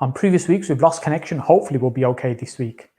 on previous weeks. We've lost connection. Hopefully we'll be okay this week.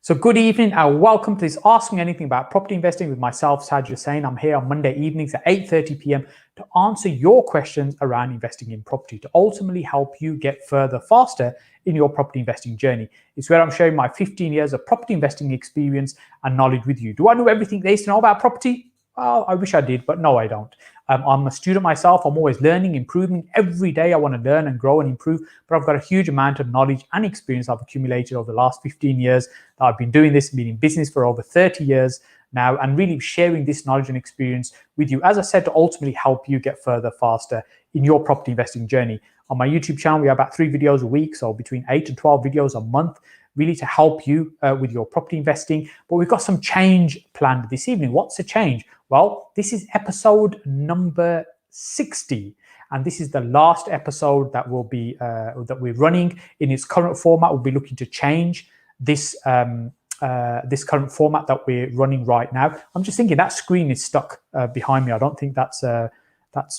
So good evening and welcome to this Ask Me Anything About Property Investing with myself, Saj Hussain. I'm here on Monday evenings at 8:30 p.m. to answer your questions around investing in property, to ultimately help you get further faster in your property investing journey. It's where I'm sharing my 15 years of property investing experience and knowledge with you. Do I know everything there is to know about property? Well, I wish I did, but no, I don't. I'm a student myself. I'm always learning, improving. Every day I want to learn and grow and improve, but I've got a huge amount of knowledge and experience I've accumulated over the last 15 years that I've been doing this, been in business for over 30 years now, and really sharing this knowledge and experience with you, as I said, to ultimately help you get further faster in your property investing journey. On my YouTube channel, we have about 3 videos a week, so between 8 and 12 videos a month, really to help you with your property investing. But we've got some change planned this evening. What's the change? Well, this is episode number 60, and this is the last episode that will be that we're running in its current format. We'll be looking to change this this current format that we're running right now. I'm just thinking that screen is stuck behind me. I don't think that's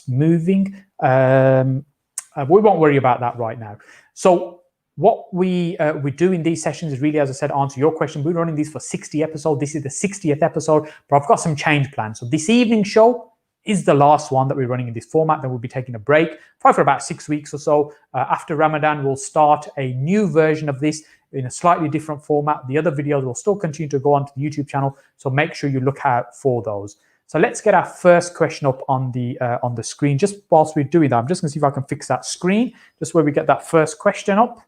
moving. We won't worry about that right now. So what we do in these sessions is really, as I said, answer your question. We're running these for 60 episodes. This is the 60th episode, but I've got some change plans. So this evening show is the last one that we're running in this format. Then we'll be taking a break for about 6 weeks or so. After Ramadan, we'll start a new version of this in a slightly different format. The other videos will still continue to go onto the YouTube channel, so make sure you look out for those. So let's get our first question up on the screen. Just whilst we're doing that, I'm just going to see if I can fix that screen, just where we get that first question up.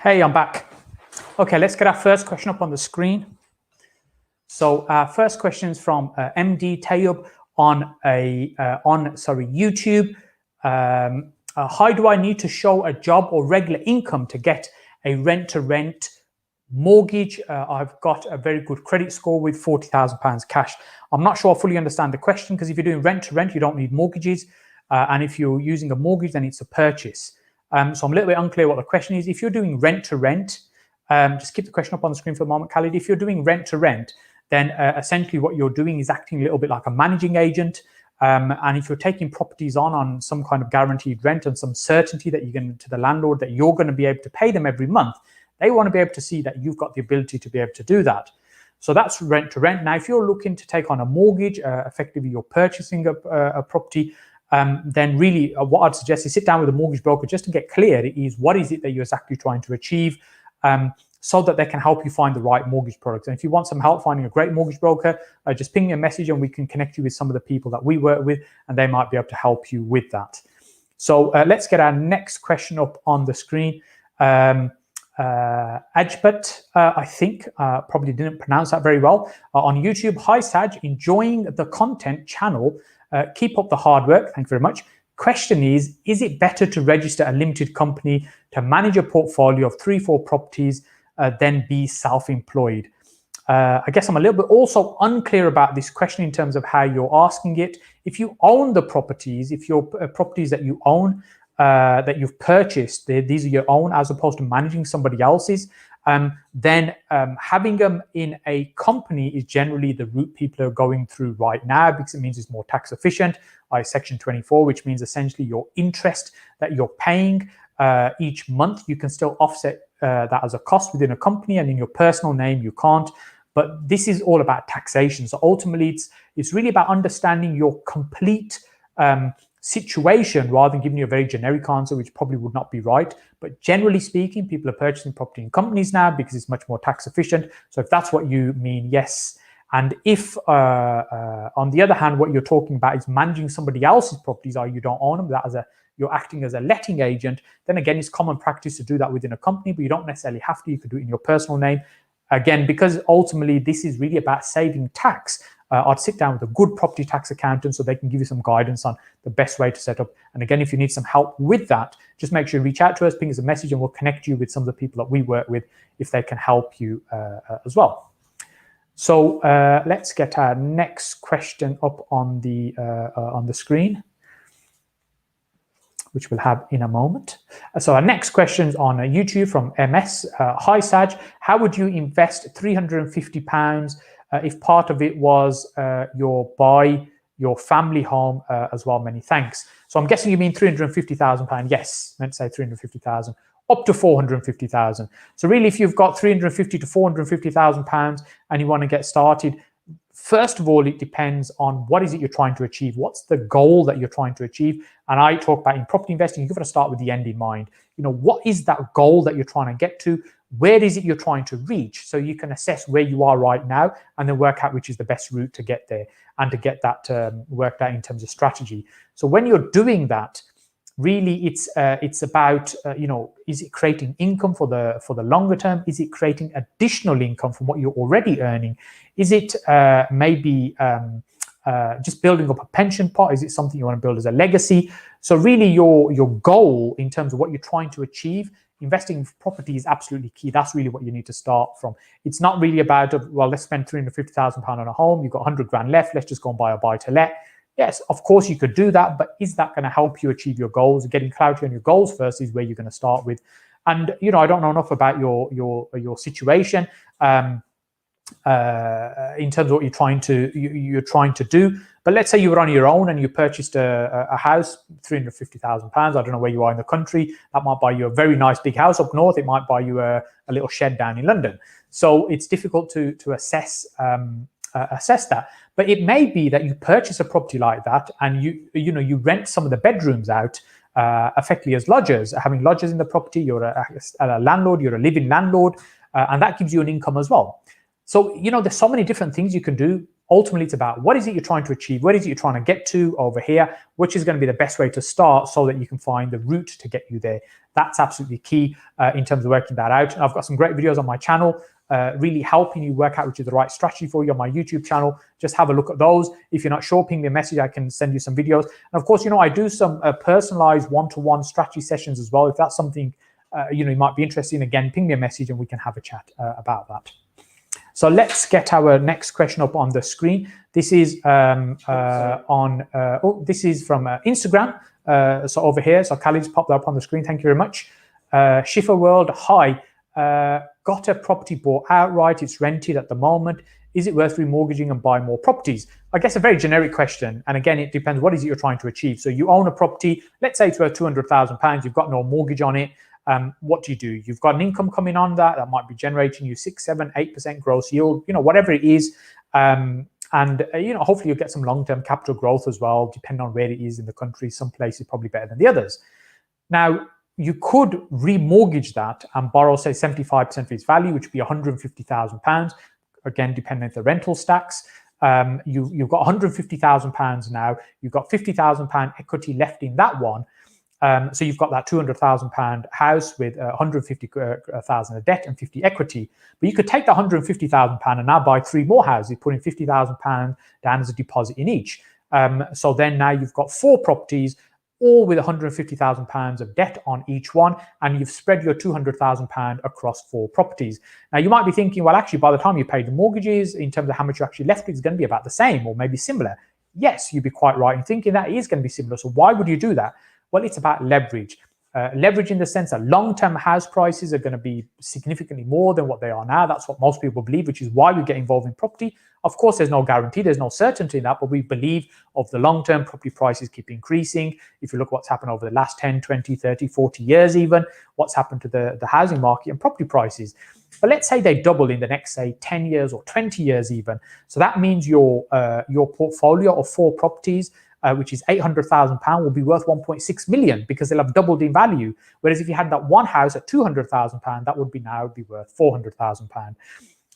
Hey, I'm back. Okay, let's get our first question up on the screen. So our first question is from MD Tayyub on YouTube. How do I need to show a job or regular income to get a rent-to-rent mortgage? I've got a very good credit score with £40,000 cash. I'm not sure I fully understand the question, because if you're doing rent-to-rent, you don't need mortgages. And if you're using a mortgage, then it's a purchase. So I'm a little bit unclear what the question is. If you're doing rent-to-rent, just keep the question up on the screen for a moment, Khalid. If you're doing rent-to-rent, then essentially what you're doing is acting a little bit like a managing agent. And if you're taking properties on some kind of guaranteed rent and some certainty that you're going to the landlord that you're going to be able to pay them every month, they want to be able to see that you've got the ability to be able to do that. So that's rent-to-rent. Now, if you're looking to take on a mortgage, effectively you're purchasing a property, then really what I'd suggest is sit down with a mortgage broker just to get clear is what is it that you're exactly trying to achieve, so that they can help you find the right mortgage products. And if you want some help finding a great mortgage broker, just ping me a message and we can connect you with some of the people that we work with, and they might be able to help you with that. So let's get our next question up on the screen. Ajbat, I think, probably didn't pronounce that very well, on YouTube. Hi Saj, enjoying the content channel. Keep up the hard work. Thank you very much. Question is it better to register a limited company to manage a portfolio of 3-4 properties than be self-employed? I guess I'm a little bit also unclear about this question in terms of how you're asking it. If you own the properties, if your properties that you own, that you've purchased, these are your own as opposed to managing somebody else's, then having them in a company is generally the route people are going through right now, because it means it's more tax efficient. Section 24, which means essentially your interest that you're paying each month, you can still offset that as a cost within a company, and in your personal name you can't. But this is all about taxation. So ultimately it's really about understanding your complete situation rather than giving you a very generic answer, which probably would not be right. But generally speaking, people are purchasing property in companies now because it's much more tax efficient. So if that's what you mean, yes. And if on the other hand, what you're talking about is managing somebody else's properties, or you don't own them, you're acting as a letting agent, then again, it's common practice to do that within a company, but you don't necessarily have to. You could do it in your personal name. Again, because ultimately this is really about saving tax I'd sit down with a good property tax accountant so they can give you some guidance on the best way to set up. And again, if you need some help with that, just make sure you reach out to us, ping us a message, and we'll connect you with some of the people that we work with if they can help you as well. So let's get our next question up on the screen, which we'll have in a moment. So our next question is on YouTube from MS. Hi Saj, how would you invest £350 if part of it was your family home as well? Many thanks. So I'm guessing you mean £350,000. Yes, meant to say 350,000 up to 450,000. So really, if you've got 350 to 450,000 pounds and you want to get started, first of all, it depends on what is it you're trying to achieve. What's the goal that you're trying to achieve? And I talk about in property investing, you've got to start with the end in mind. You know, what is that goal that you're trying to get to? Where is it you're trying to reach? So you can assess where you are right now and then work out which is the best route to get there and to get that worked out in terms of strategy. So when you're doing that, really, it's about you know, is it creating income for the longer term? Is it creating additional income from what you're already earning? Is it maybe just building up a pension pot? Is it something you want to build as a legacy? So really, your goal in terms of what you're trying to achieve, investing in property is absolutely key. That's really what you need to start from. It's not really about, well, let's spend £350,000 on a home. You've got 100 grand left. Let's just go and buy a buy to let. Yes, of course you could do that, but is that going to help you achieve your goals? Getting clarity on your goals first is where you're going to start with. And you know, I don't know enough about your situation in terms of what you're trying to do. But let's say you were on your own and you purchased a house, £350,000. I don't know where you are in the country. That might buy you a very nice big house up north. It might buy you a little shed down in London. So it's difficult to assess that. But it may be that you purchase a property like that and you rent some of the bedrooms out effectively as lodgers, having lodgers in the property. You're a landlord, you're a living landlord, and that gives you an income as well. So, you know, there's so many different things you can do. Ultimately, it's about what is it you're trying to achieve? What is it you're trying to get to over here? Which is going to be the best way to start so that you can find the route to get you there. That's absolutely key in terms of working that out. And I've got some great videos on my channel really helping you work out which is the right strategy for you on my YouTube channel. Just have a look at those. If you're not sure, ping me a message. I can send you some videos. And of course, you know, I do some personalized one-to-one strategy sessions as well. If that's something, you know, you might be interested in, again, ping me a message and we can have a chat about that. So let's get our next question up on the screen. This is this is from Instagram. So over here, so Khalid's popped that up on the screen. Thank you very much. Schiffer World, hi. Got a property bought outright. It's rented at the moment. Is it worth remortgaging and buy more properties? I guess a very generic question. And again, it depends what is it you're trying to achieve. So you own a property, let's say it's worth £200,000. You've got no mortgage on it. What do? You've got an income coming on that might be generating you 6, 7, 8% gross yield, you know, whatever it is. And, you know, hopefully you'll get some long-term capital growth as well, depending on where it is in the country. Some places probably better than the others. Now, you could remortgage that and borrow, say, 75% of its value, which would be £150,000. Again, depending on the rental stacks. You've got £150,000 now. You've got £50,000 equity left in that one. So you've got that £200,000 house with 150,000 of debt and 50 equity. But you could take that £150,000 and now buy 3 more houses, putting £50,000 down as a deposit in each. So then now you've got 4 properties, all with £150,000 of debt on each one, and you've spread your £200,000 across 4 properties. Now you might be thinking, well, actually, by the time you pay the mortgages, in terms of how much you're actually left with, it's going to be about the same or maybe similar. Yes, you'd be quite right in thinking that is going to be similar. So why would you do that? Well, it's about leverage. Leverage in the sense that long-term house prices are going to be significantly more than what they are now. That's what most people believe, which is why we get involved in property. Of course, there's no guarantee, there's no certainty in that, but we believe of the long-term property prices keep increasing. If you look at what's happened over the last 10, 20, 30, 40 years even, what's happened to the housing market and property prices. But let's say they double in the next, say, 10 years or 20 years even. So that means your portfolio of 4 properties, which is £800,000, will be worth 1.6 million because they'll have doubled in value. Whereas if you had that one house at £200,000, that would now be worth £400,000.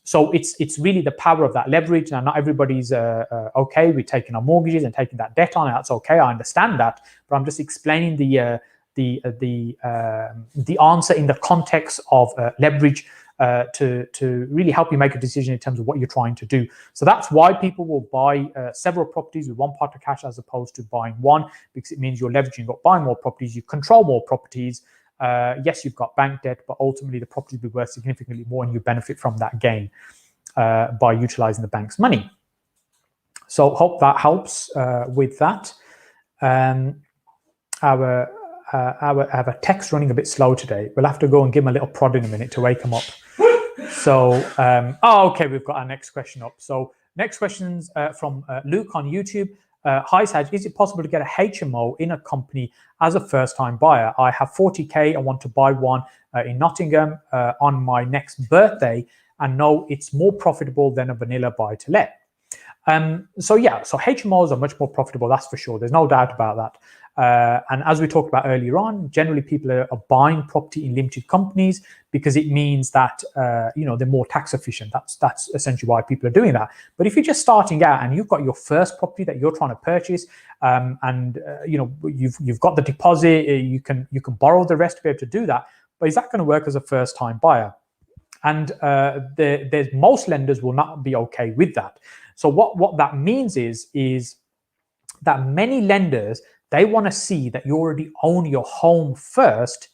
So it's really the power of that leverage. Now, not everybody's okay with taking on mortgages and taking that debt on. That's okay. I understand that, but I'm just explaining the answer in the context of leverage to really help you make a decision in terms of what you're trying to do. So that's why people will buy several properties with one part of cash as opposed to buying one, because it means you're leveraging up, buying more properties, you control more properties. Yes, you've got bank debt, but ultimately the property will be worth significantly more and you benefit from that gain by utilizing the bank's money. So hope that helps with that. Our tech's running a bit slow today. We'll have to go and give him a little prod in a minute to wake him up. So, okay, we've got our next question up. So next question's from Luke on YouTube. Hi Saj, is it possible to get a HMO in a company as a first-time buyer? I have 40k and want to buy one in Nottingham on my next birthday and know it's more profitable than a vanilla buy-to-let. So HMOs are much more profitable, that's for sure. There's no doubt about that. And as we talked about earlier on, generally people are buying property in limited companies because it means that they're more tax efficient. That's essentially why people are doing that. But if you're just starting out and you've got your first property that you're trying to purchase, you've got the deposit, you can borrow the rest to be able to do that. But is that going to work as a first time buyer? And most lenders will not be okay with that. So what that means is that many lenders, they want to see that you already own your home first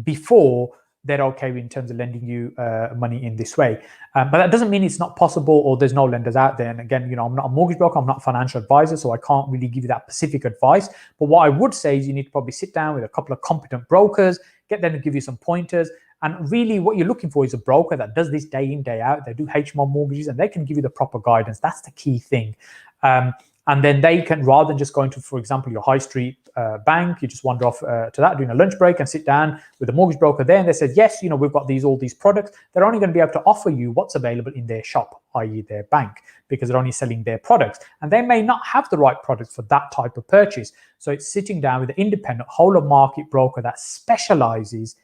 before they're okay in terms of lending you money in this way. But that doesn't mean it's not possible or there's no lenders out there. And again, I'm not a mortgage broker, I'm not a financial advisor, so I can't really give you that specific advice. But what I would say is you need to probably sit down with a couple of competent brokers, get them to give you some pointers. And really what you're looking for is a broker that does this day in, day out. They do HMO mortgages and they can give you the proper guidance. That's the key thing. And then they can, rather than just going to, for example, your high street bank, you just wander off to that, doing a lunch break and sit down with a mortgage broker there. And they said, yes, we've got all these products. They're only going to be able to offer you what's available in their shop, i.e. their bank, because they're only selling their products. And they may not have the right products for that type of purchase. So it's sitting down with an independent whole of market broker that specializes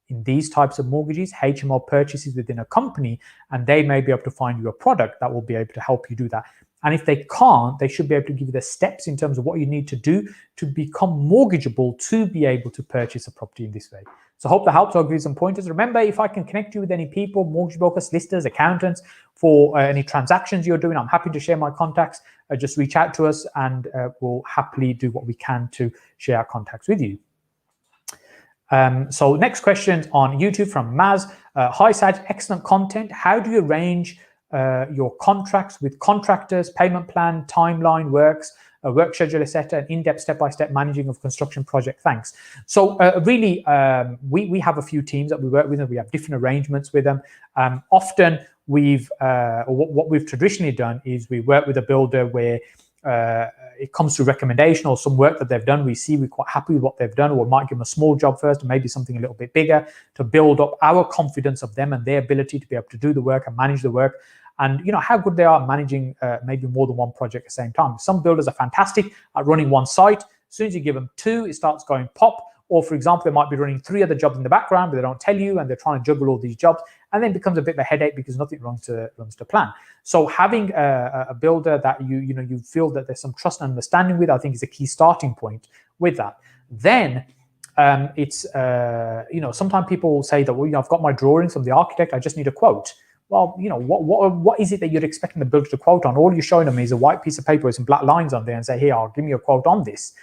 in these types of mortgages, HMO purchases within a company, and they may be able to find you a product that will be able to help you do that. And if they can't, they should be able to give you the steps in terms of what you need to do to become mortgageable to be able to purchase a property in this way. So I hope that helps. I'll give you some pointers. Remember, if I can connect you with any people, mortgage brokers, solicitors, accountants, for any transactions you're doing, I'm happy to share my contacts. Just reach out to us and we'll happily do what we can to share our contacts with you. So next question on YouTube from Maz. Hi Saj, excellent content. How do you arrange your contracts with contractors, payment plan, timeline, works, work schedule, etc., and in-depth step-by-step managing of construction project? Thanks. So really, we have a few teams that we work with and we have different arrangements with them. Often what we've traditionally done is we work with a builder where it comes to recommendation or some work that they've done. We're quite happy with what they've done, or we might give them a small job first and maybe something a little bit bigger to build up our confidence of them and their ability to be able to do the work and manage the work. And how good they are managing maybe more than one project at the same time. Some builders are fantastic at running one site. As soon as you give them two, it starts going pop. Or for example, they might be running 3 other jobs in the background, but they don't tell you, and they're trying to juggle all these jobs, and then it becomes a bit of a headache because nothing runs to plan. So having a builder that you feel that there's some trust and understanding with, I think is a key starting point with that. Then it's sometimes people will say that, well, I've got my drawings from the architect, I just need a quote. Well, what is it that you're expecting the builder to quote on? All you're showing them is a white piece of paper with some black lines on there and say, here, give me a quote on this.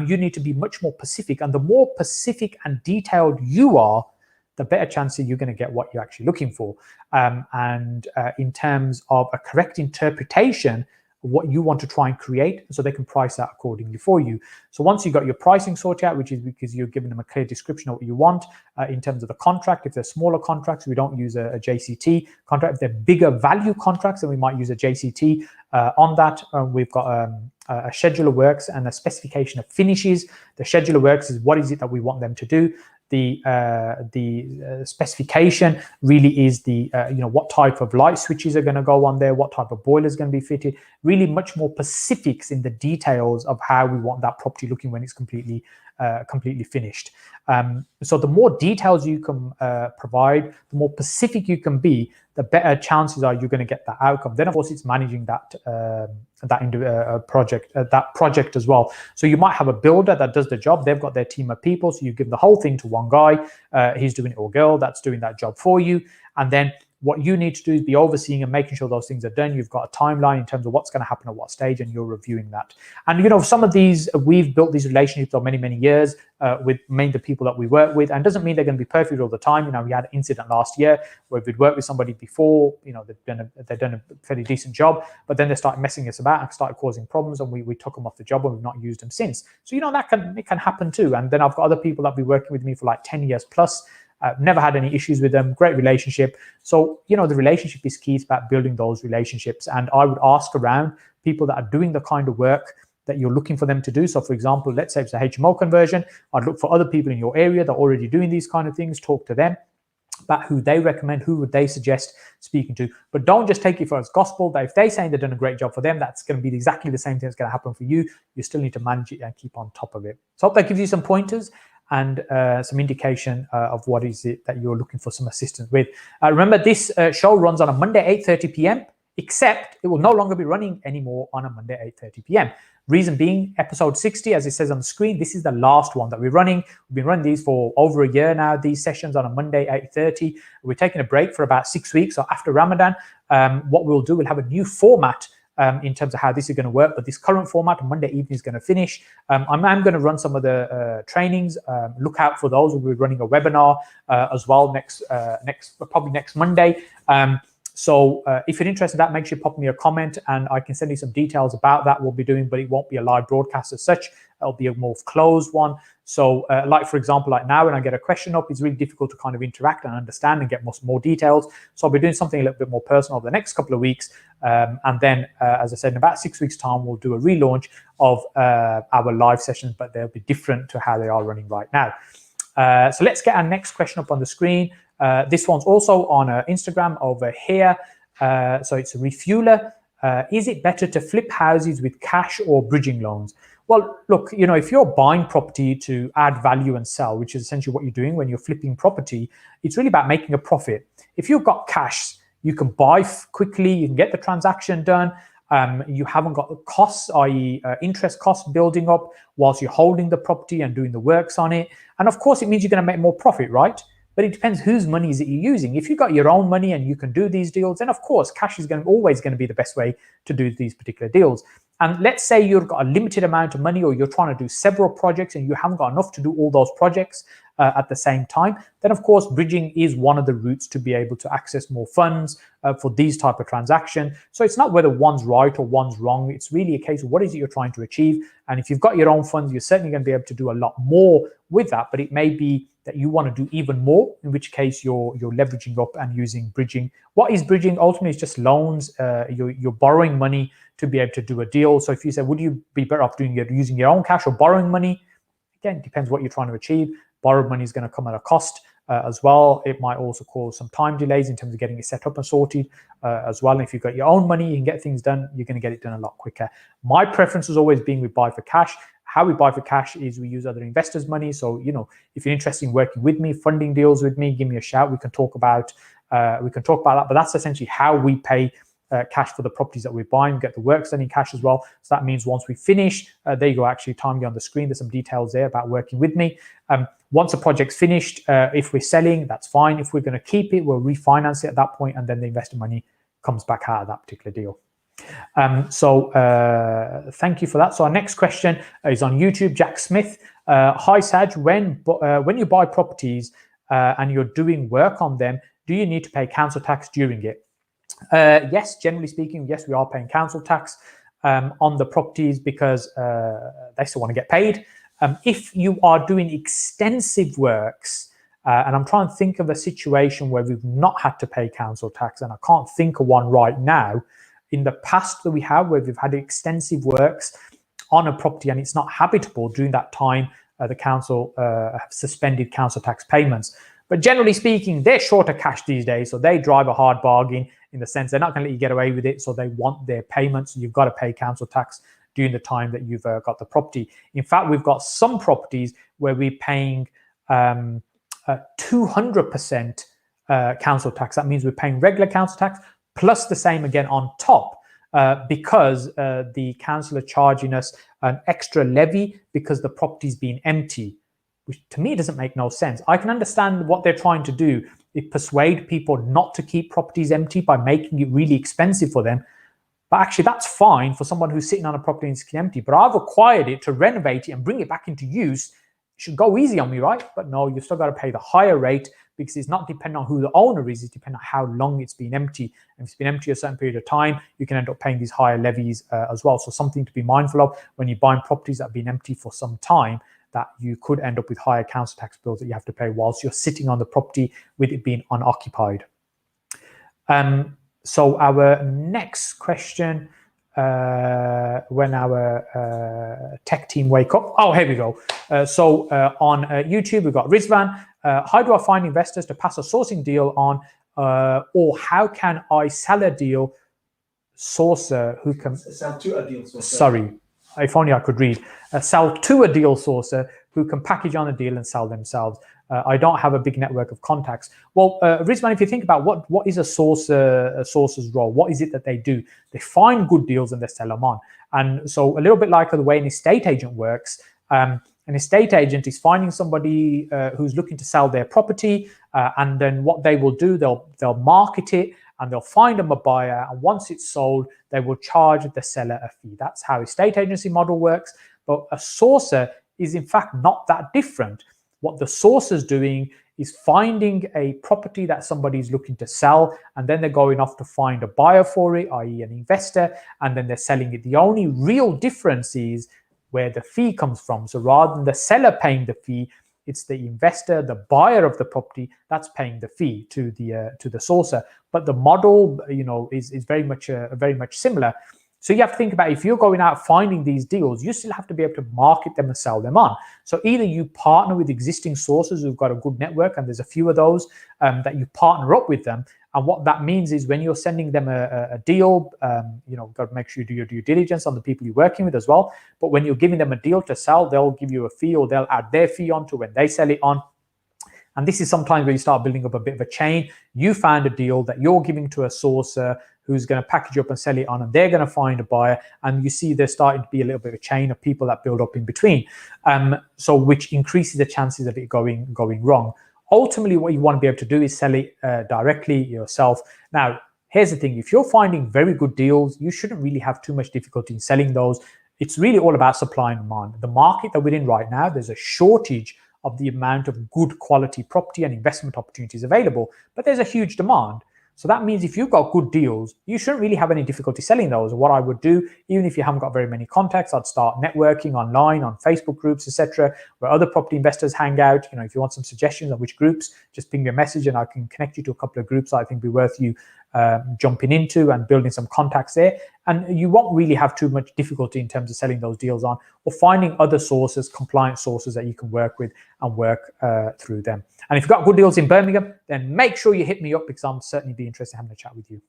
You need to be much more specific, and the more specific and detailed you are, the better chance that you're going to get what you're actually looking for. And in terms of a correct interpretation of what you want to try and create, so they can price that accordingly for you. So once you've got your pricing sorted out, which is because you're giving them a clear description of what you want in terms of the contract. If they're smaller contracts, we don't use a JCT contract. If they're bigger value contracts, then we might use a JCT on that. We've got a schedule of works and a specification of finishes. The schedule of works is what is it that we want them to do. The specification really is what type of light switches are going to go on there, what type of boiler is going to be fitted, really much more specifics in the details of how we want that property looking when it's completely completely finished. So the more details you can provide, the more specific you can be, the better chances are you're going to get that outcome. Then, of course, it's managing that project as well. So you might have a builder that does the job. They've got their team of people. So you give the whole thing to one guy. He's doing it, or girl that's doing that job for you. And then what you need to do is be overseeing and making sure those things are done. You've got a timeline in terms of what's going to happen at what stage, and you're reviewing that. And, you know, some of these, we've built these relationships over many, many years with mainly the people that we work with. And doesn't mean they're going to be perfect all the time. You know, we had an incident last year where we'd worked with somebody before, you know, they've done a fairly decent job, but then they started messing us about and started causing problems, and we took them off the job and we've not used them since. So, you know, it can happen too. And then I've got other people that be working with me for like 10 years plus. Never had any issues with them, great relationship. So, you know, the relationship is key. It's about building those relationships. And I would ask around people that are doing the kind of work that you're looking for them to do. So, for example, let's say it's a HMO conversion. I'd look for other people in your area that are already doing these kind of things, talk to them about who they recommend, who would they suggest speaking to. But don't just take it for as gospel that if they're saying they've done a great job for them, that's going to be exactly the same thing that's going to happen for you. You still need to manage it and keep on top of it. So I hope that gives you some pointers and some indication of what is it that you're looking for some assistance with. Remember, this show runs on a Monday, 8:30 p.m., except it will no longer be running anymore on a Monday, 8:30 p.m. Reason being, episode 60, as it says on the screen, this is the last one that we're running. We've been running these for over a year now, these sessions on a Monday, 8:30. We're taking a break for about 6 weeks. So after Ramadan, what we'll do, we'll have a new format in terms of how this is going to work. But this current format on Monday evening is going to finish. I'm going to run some of the trainings. Look out for those. We'll be running a webinar as well probably next Monday. So if you're interested in that, make sure you pop me a comment and I can send you some details about that we'll be doing, but it won't be a live broadcast as such. It'll be a more closed one. So like, for example, like now when I get a question up, it's really difficult to kind of interact and understand and get more details. So I'll be doing something a little bit more personal over the next couple of weeks. And then, as I said, in about 6 weeks' time, we'll do a relaunch of our live sessions, but they'll be different to how they are running right now. So let's get our next question up on the screen. This one's also on Instagram over here. So it's a refueler. Is it better to flip houses with cash or bridging loans? Well, look, you know, if you're buying property to add value and sell, which is essentially what you're doing when you're flipping property, it's really about making a profit. If you've got cash, you can buy quickly, you can get the transaction done. You haven't got the costs, i.e. interest costs building up whilst you're holding the property and doing the works on it. And of course, it means you're going to make more profit, right? But it depends whose money is it you're using. If you've got your own money and you can do these deals, then of course, cash is always going to be the best way to do these particular deals. And let's say you've got a limited amount of money or you're trying to do several projects and you haven't got enough to do all those projects at the same time, then of course, bridging is one of the routes to be able to access more funds for these type of transaction. So it's not whether one's right or one's wrong. It's really a case of what is it you're trying to achieve. And if you've got your own funds, you're certainly going to be able to do a lot more with that, but it may be that you want to do even more, in which case you're leveraging up and using bridging. What is bridging? Ultimately, it's just loans. You're borrowing money to be able to do a deal. So if you say, would you be better off using your own cash or borrowing money? Again, it depends what you're trying to achieve. Borrowed money is going to come at a cost as well. It might also cause some time delays in terms of getting it set up and sorted as well. And if you've got your own money, you can get things done. You're going to get it done a lot quicker. My preference has always been we buy for cash. How we buy for cash is we use other investors' money. So, you know, if you're interested in working with me, funding deals with me, give me a shout. We can talk about that. But that's essentially how we pay cash for the properties that we're buying. We get the work done in cash as well. So that means once we finish, there you go. Actually, timely on the screen. There's some details there about working with me. Once a project's finished, if we're selling, that's fine. If we're going to keep it, we'll refinance it at that point, and then the investor money comes back out of that particular deal. Thank you for that. So our next question is on YouTube. Jack Smith. Hi Saj, when you buy properties and you're doing work on them, do you need to pay council tax during it? Yes, generally speaking, yes, we are paying council tax on the properties because they still want to get paid. If you are doing extensive works, and I'm trying to think of a situation where we've not had to pay council tax, and I can't think of one right now. In the past that we have, where we've had extensive works on a property and it's not habitable, during that time, the council have suspended council tax payments. But generally speaking, they're short of cash these days, so they drive a hard bargain in the sense they're not going to let you get away with it, so they want their payments. You've got to pay council tax during the time that you've got the property. In fact, we've got some properties where we're paying 200% council tax. That means we're paying regular council tax plus the same again on top, because the council are charging us an extra levy because the property's been empty, which to me doesn't make no sense. I can understand what they're trying to do, is persuade people not to keep properties empty by making it really expensive for them. But actually, that's fine for someone who's sitting on a property and it's empty. But I've acquired it to renovate it and bring it back into use. It should go easy on me, right? But no, you've still got to pay the higher rate because it's not dependent on who the owner is. It's dependent on how long it's been empty. And if it's been empty a certain period of time, you can end up paying these higher levies as well. So something to be mindful of when you're buying properties that have been empty for some time, that you could end up with higher council tax bills that you have to pay whilst you're sitting on the property with it being unoccupied. So our next question, when our tech team wake up. Oh, here we go. So on YouTube, we've got Rizvan. How do I find investors to pass a sourcing deal on, or how can I sell a deal sourcer who can sell to a deal sourcer? Sorry, if only I could read. Sell to a deal sourcer who can package on a deal and sell themselves. I don't have a big network of contacts. Well, Rizwan, if you think about what is a sourcer's role, what is it that they do? They find good deals and they sell them on. And so a little bit like the way an estate agent works, an estate agent is finding somebody who's looking to sell their property, and then what they will do, they'll market it and they'll find them a buyer. And once it's sold, they will charge the seller a fee. That's how estate agency model works. But a sourcer is in fact not that different. What the sourcer is doing is finding a property that somebody is looking to sell, and then they're going off to find a buyer for it, i.e. an investor, and then they're selling it. The only real difference is where the fee comes from. So rather than the seller paying the fee, it's the investor, the buyer of the property, that's paying the fee to the sourcer. But the model, is very much similar. So you have to think about, if you're going out finding these deals, you still have to be able to market them and sell them on. So either you partner with existing sources who've got a good network, and there's a few of those that you partner up with them. And what that means is when you're sending them a deal, got to make sure you do your due diligence on the people you're working with as well. But when you're giving them a deal to sell, they'll give you a fee, or they'll add their fee onto when they sell it on. And this is sometimes where you start building up a bit of a chain. You found a deal that you're giving to a sourcer who's going to package up and sell it on, and they're going to find a buyer. And you see there's starting to be a little bit of a chain of people that build up in between. So which increases the chances of it going wrong. Ultimately, what you want to be able to do is sell it directly yourself. Now, here's the thing. If you're finding very good deals, you shouldn't really have too much difficulty in selling those. It's really all about supply and demand. The market that we're in right now, there's a shortage of the amount of good quality property and investment opportunities available, but there's a huge demand. So that means if you've got good deals, you shouldn't really have any difficulty selling those. What I would do, even if you haven't got very many contacts, I'd start networking online on Facebook groups, etc., where other property investors hang out. If you want some suggestions on which groups, just ping me a message and I can connect you to a couple of groups I think be worth you jumping into and building some contacts there. And you won't really have too much difficulty in terms of selling those deals on, or finding other sources, compliant sources that you can work with and work through them. And if you've got good deals in Birmingham, then make sure you hit me up, because I'm certainly be interested in having a chat with you.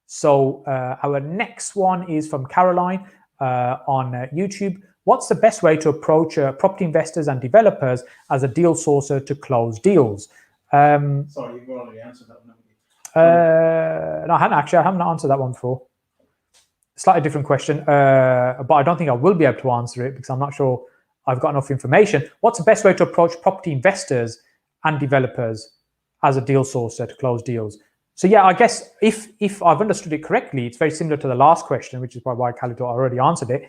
So our next one is from Caroline on YouTube. What's the best way to approach property investors and developers as a deal sourcer to close deals? Sorry, you've already answered that one. No, I haven't answered that one before. Slightly different question, but I don't think I will be able to answer it because I'm not sure I've got enough information. What's the best way to approach property investors and developers as a deal sourcer to close deals? So yeah, I guess if I've understood it correctly, it's very similar to the last question, which is why Khalid already answered it,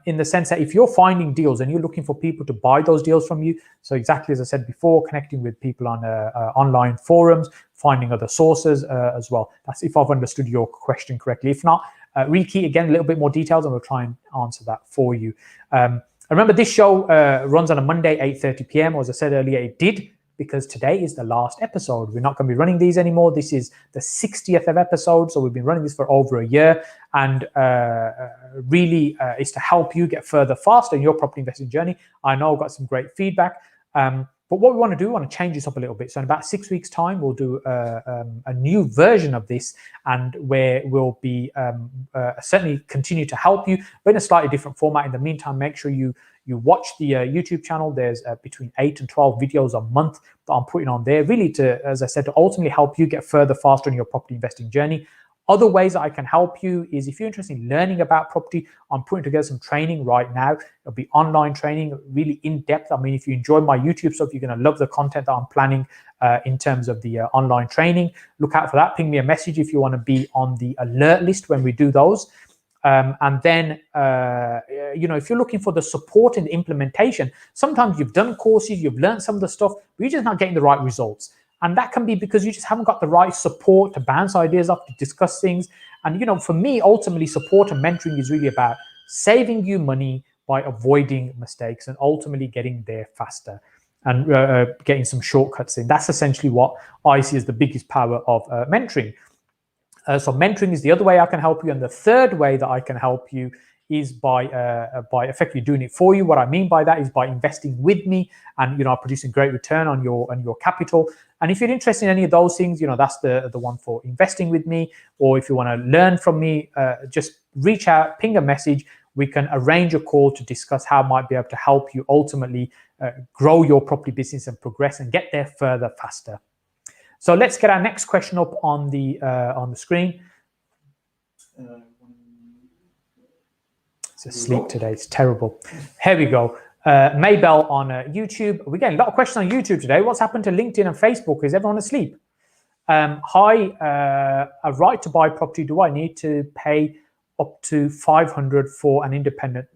in the sense that if you're finding deals and you're looking for people to buy those deals from you, so exactly as I said before, connecting with people on online forums, finding other sources as well. That's if I've understood your question correctly. If not, rekey again a little bit more details and we'll try and answer that for you. Remember, this show runs on a Monday, 8:30 p.m. Or as I said earlier, it did, because today is the last episode. We're not going to be running these anymore. This is the 60th of episode, so we've been running this for over a year, and really is to help you get further faster in your property investing journey. I know I've got some great feedback. But what we want to do, we want to change this up a little bit. So in about 6 weeks' time, we'll do a new version of this, and where we'll be certainly continue to help you, but in a slightly different format. In the meantime, make sure you watch the YouTube channel. There's between 8 and 12 videos a month that I'm putting on there, really to, as I said, to ultimately help you get further faster in your property investing journey. Other ways that I can help you is if you're interested in learning about property, I'm putting together some training right now. It'll be online training, really in depth. I mean, if you enjoy my YouTube stuff, you're going to love the content that I'm planning in terms of the online training. Look out for that. Ping me a message if you want to be on the alert list when we do those. And then, if you're looking for the support and the implementation, sometimes you've done courses, you've learned some of the stuff, but you're just not getting the right results. And that can be because you just haven't got the right support to bounce ideas off, to discuss things. And, for me, ultimately, support and mentoring is really about saving you money by avoiding mistakes and ultimately getting there faster and getting some shortcuts in. That's essentially what I see as the biggest power of mentoring. So mentoring is the other way I can help you. And the third way that I can help you is by effectively doing it for you. What I mean by that is by investing with me and, producing great return on your capital. And if you're interested in any of those things, that's the one for investing with me. Or if you want to learn from me, just reach out, ping a message. We can arrange a call to discuss how I might be able to help you ultimately grow your property business and progress and get there further faster. So let's get our next question up on the screen. It's asleep today. It's terrible. Here we go. Maybell on YouTube. We're getting a lot of questions on YouTube today. What's happened to LinkedIn and Facebook? Is everyone asleep? Hi, a right to buy property. Do I need to pay up to 500 for an independent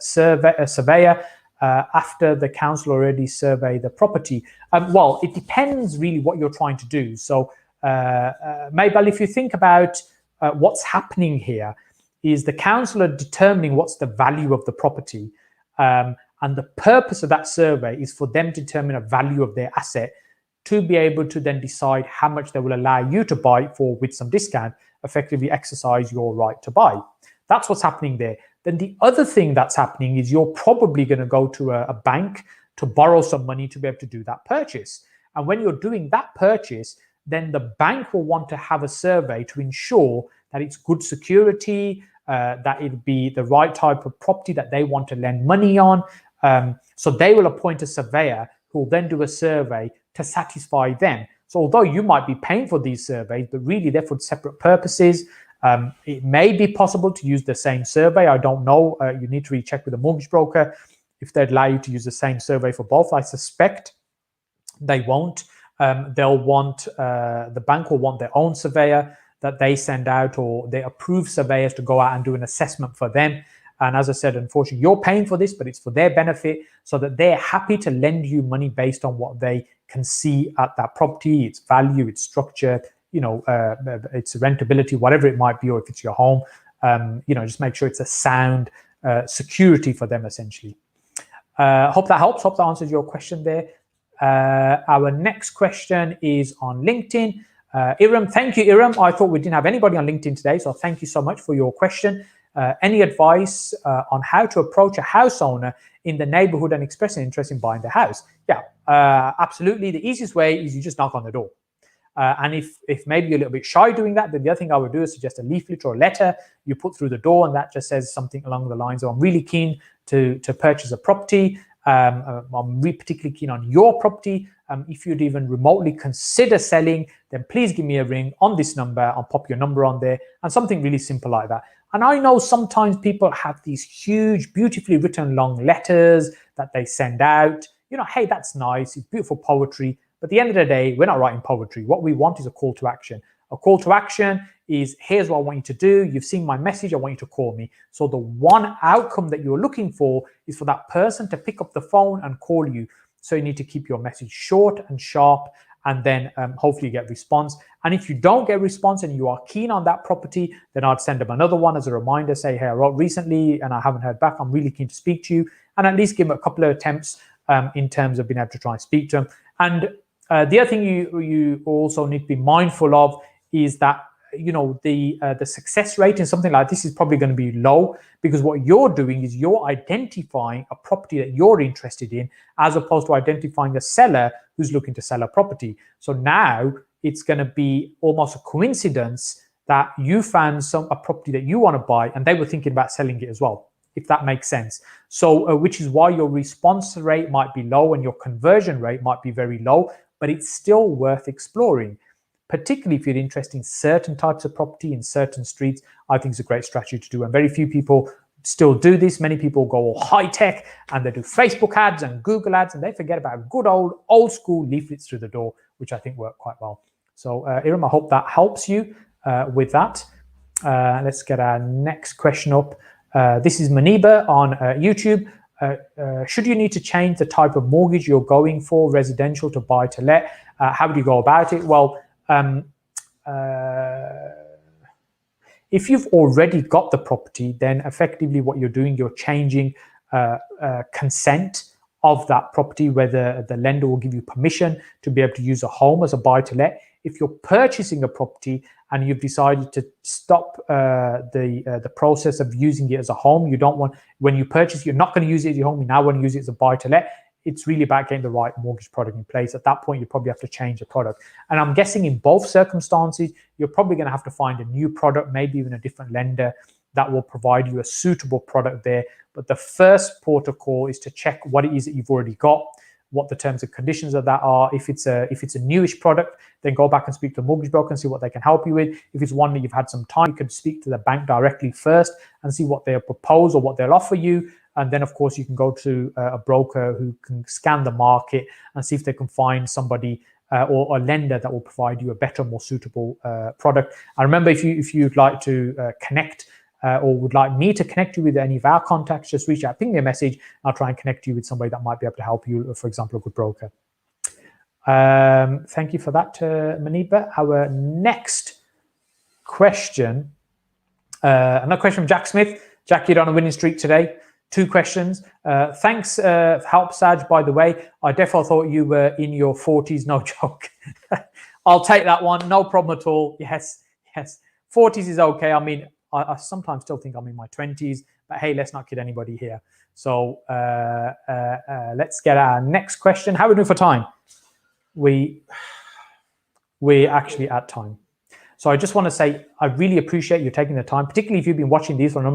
surveyor after the council already surveyed the property? Well, it depends really what you're trying to do. So, Maybell, if you think about what's happening here, is the council are determining what's the value of the property. And the purpose of that survey is for them to determine a value of their asset to be able to then decide how much they will allow you to buy for with some discount, effectively exercise your right to buy. That's what's happening there. Then the other thing that's happening is you're probably going to go to a bank to borrow some money to be able to do that purchase. And when you're doing that purchase, then the bank will want to have a survey to ensure that it's good security, that it'd be the right type of property that they want to lend money on. So they will appoint a surveyor who will then do a survey to satisfy them. So although you might be paying for these surveys, but really they're for separate purposes. It may be possible to use the same survey. I don't know. You need to recheck with a mortgage broker if they'd allow you to use the same survey for both. I suspect they won't. They'll want, the bank will want their own surveyor that they send out, or they approve surveyors to go out and do an assessment for them. And as I said, unfortunately, you're paying for this, but it's for their benefit so that they're happy to lend you money based on what they can see at that property, its value, its structure, its rentability, whatever it might be, or if it's your home, just make sure it's a sound security for them, essentially. Hope that helps. Hope that answers your question there. Our next question is on LinkedIn. Iram, thank you, Iram. I thought we didn't have anybody on LinkedIn today, so thank you so much for your question. Any advice on how to approach a house owner in the neighborhood and express an interest in buying the house? Yeah, absolutely. The easiest way is you just knock on the door. And if maybe you're a little bit shy doing that, then the other thing I would do is suggest a leaflet or a letter you put through the door, and that just says something along the lines of, I'm really keen to purchase a property. I'm really particularly keen on your property. If you'd even remotely consider selling, then please give me a ring on this number. I'll pop your number on there, and something really simple like that. And I know sometimes people have these huge, beautifully written long letters that they send out. Hey, that's nice. It's beautiful poetry. But at the end of the day, we're not writing poetry. What we want is a call to action. A call to action is, here's what I want you to do. You've seen my message. I want you to call me. So the one outcome that you're looking for is for that person to pick up the phone and call you. So you need to keep your message short and sharp, and then hopefully you get response. And if you don't get response and you are keen on that property, then I'd send them another one as a reminder. Say, hey, I wrote recently and I haven't heard back. I'm really keen to speak to you. And at least give them a couple of attempts in terms of being able to try and speak to them. And the other thing you also need to be mindful of is that the success rate in something like this is probably going to be low, because what you're doing is you're identifying a property that you're interested in, as opposed to identifying a seller who's looking to sell a property. So now it's going to be almost a coincidence that you found a property that you want to buy and they were thinking about selling it as well, if that makes sense. So which is why your response rate might be low and your conversion rate might be very low, but it's still worth exploring, particularly if you're interested in certain types of property in certain streets. I think it's a great strategy to do, and very few people still do this. Many people go all high tech and they do Facebook ads and Google ads, and they forget about good old school leaflets through the door, which I think work quite well. So Iram, I hope that helps you with that. Let's get our next question up. This is Maniba on YouTube. Should you need to change the type of mortgage you're going for, residential to buy to let? How do you go about it? Well, if you've already got the property, then effectively what you're doing, you're changing consent of that property, whether the lender will give you permission to be able to use a home as a buy-to-let. If you're purchasing a property and you've decided to stop the process of using it as a home, you don't want, when you purchase, you're not going to use it as your home, you now want to use it as a buy-to-let. It's really about getting the right mortgage product in place. At that point, you probably have to change the product. And I'm guessing in both circumstances, you're probably going to have to find a new product, maybe even a different lender that will provide you a suitable product there. But the first port of call is to check what it is that you've already got, what the terms and conditions of that are. If it's a newish product, then go back and speak to a mortgage broker and see what they can help you with. If it's one that you've had some time, you can speak to the bank directly first and see what they'll propose or what they'll offer you. And then, of course, you can go to a broker who can scan the market and see if they can find somebody or a lender that will provide you a better, more suitable product. And remember, if you'd like to connect or would like me to connect you with any of our contacts, just reach out, ping me a message. I'll try and connect you with somebody that might be able to help you, for example, a good broker. Thank you for that, Maniba. Our next question, another question from Jack Smith. Jack, you're on a winning streak today. 2 questions. Thanks for help, Saj, by the way. I definitely thought you were in your 40s, no joke. I'll take that one, no problem at all. Yes. 40s is okay. I mean, I sometimes still think I'm in my 20s, but hey, let's not kid anybody here. So let's get our next question. How are we doing for time? We're actually at time. So I just want to say, I really appreciate you taking the time, particularly if you've been watching these for a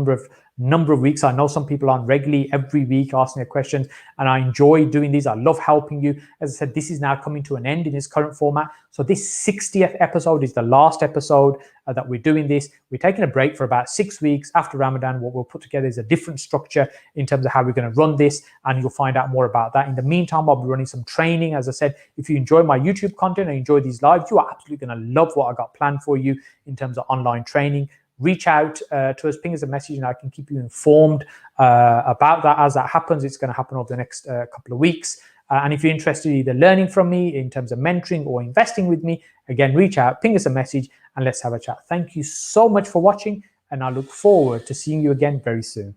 number of weeks. I know some people aren't regularly every week asking their questions, and I enjoy doing these. I love helping you. As I said, this is now coming to an end in its current format. So this 60th episode is the last episode that we're doing this. We're taking a break for about 6 weeks after Ramadan. What we'll put together is a different structure in terms of how we're going to run this, and you'll find out more about that. In the meantime, I'll be running some training. As I said, if you enjoy my YouTube content and enjoy these lives, you are absolutely going to love what I got planned for you in terms of online training. Reach out to us, ping us a message, and I can keep you informed about that as that happens. It's going to happen over the next couple of weeks. And if you're interested in either learning from me in terms of mentoring or investing with me, again, reach out, ping us a message, and let's have a chat. Thank you so much for watching, and I look forward to seeing you again very soon.